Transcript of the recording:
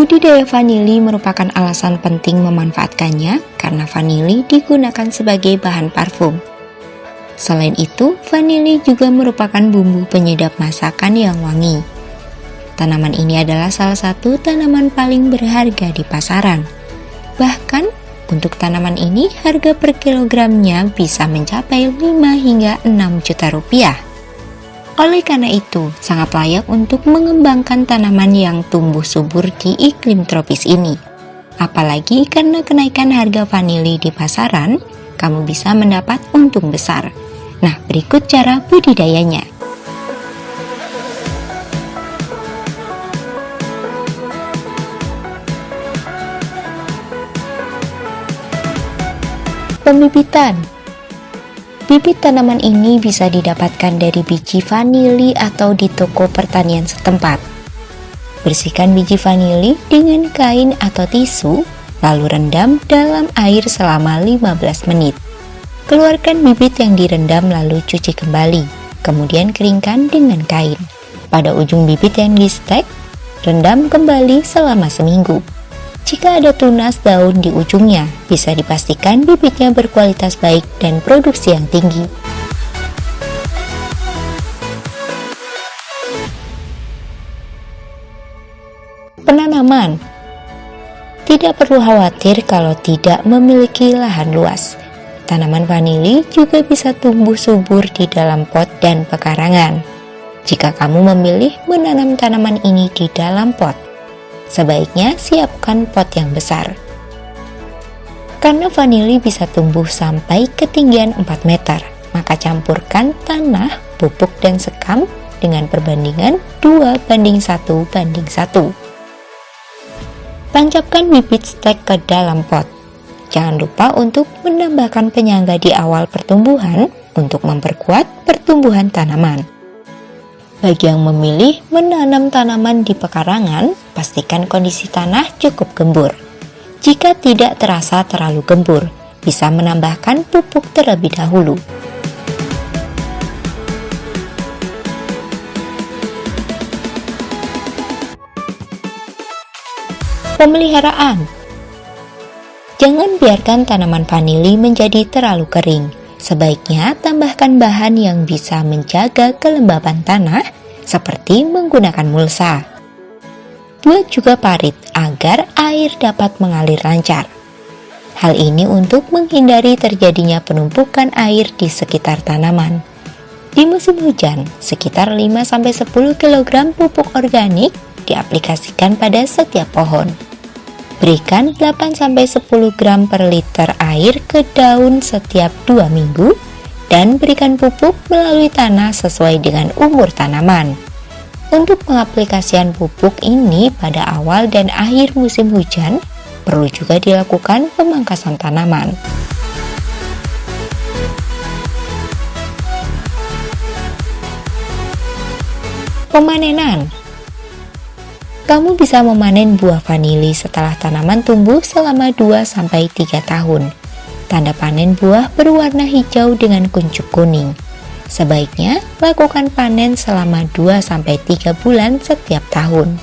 Budidaya vanili merupakan alasan penting memanfaatkannya karena vanili digunakan sebagai bahan parfum. Selain itu, vanili juga merupakan bumbu penyedap masakan yang wangi. Tanaman ini adalah salah satu tanaman paling berharga di pasaran. Bahkan, untuk tanaman ini harga per kilogramnya bisa mencapai 5 hingga 6 juta rupiah. Oleh karena itu, sangat layak untuk mengembangkan tanaman yang tumbuh subur di iklim tropis ini. Apalagi karena kenaikan harga vanili di pasaran, kamu bisa mendapat untung besar. Nah, berikut cara budidayanya. Pembibitan. Bibit tanaman ini bisa didapatkan dari biji vanili atau di toko pertanian setempat. Bersihkan biji vanili dengan kain atau tisu, lalu rendam dalam air selama 15 menit. Keluarkan bibit yang direndam lalu cuci kembali, kemudian keringkan dengan kain. Pada ujung bibit yang di-stek, rendam kembali selama seminggu. Jika ada tunas daun di ujungnya, bisa dipastikan bibitnya berkualitas baik dan produksi yang tinggi. Penanaman. Tidak perlu khawatir kalau tidak memiliki lahan luas. Tanaman vanili juga bisa tumbuh subur di dalam pot dan pekarangan. Jika kamu memilih menanam tanaman ini di dalam pot, sebaiknya siapkan pot yang besar. Karena vanili bisa tumbuh sampai ketinggian 4 meter, maka campurkan tanah, pupuk, dan sekam dengan perbandingan 2:1:1. Tancapkan bibit stek ke dalam pot. Jangan lupa untuk menambahkan penyangga di awal pertumbuhan untuk memperkuat pertumbuhan tanaman. Bagi yang memilih menanam tanaman di pekarangan, pastikan kondisi tanah cukup gembur. Jika tidak terasa terlalu gembur, bisa menambahkan pupuk terlebih dahulu. Pemeliharaan. Jangan biarkan tanaman vanili menjadi terlalu kering. Sebaiknya tambahkan bahan yang bisa menjaga kelembaban tanah seperti menggunakan mulsa. Buat juga parit agar air dapat mengalir lancar. Hal ini untuk menghindari terjadinya penumpukan air di sekitar tanaman. Di musim hujan, sekitar 5-10 kg pupuk organik diaplikasikan pada setiap pohon. Berikan 8-10 gram per liter air ke daun setiap 2 minggu dan berikan pupuk melalui tanah sesuai dengan umur tanaman. Untuk pengaplikasian pupuk ini pada awal dan akhir musim hujan, perlu juga dilakukan pemangkasan tanaman. Pemanenan. Kamu bisa memanen buah vanili setelah tanaman tumbuh selama 2-3 tahun. Tanda panen buah berwarna hijau dengan kuncup kuning. Sebaiknya lakukan panen selama 2-3 bulan setiap tahun.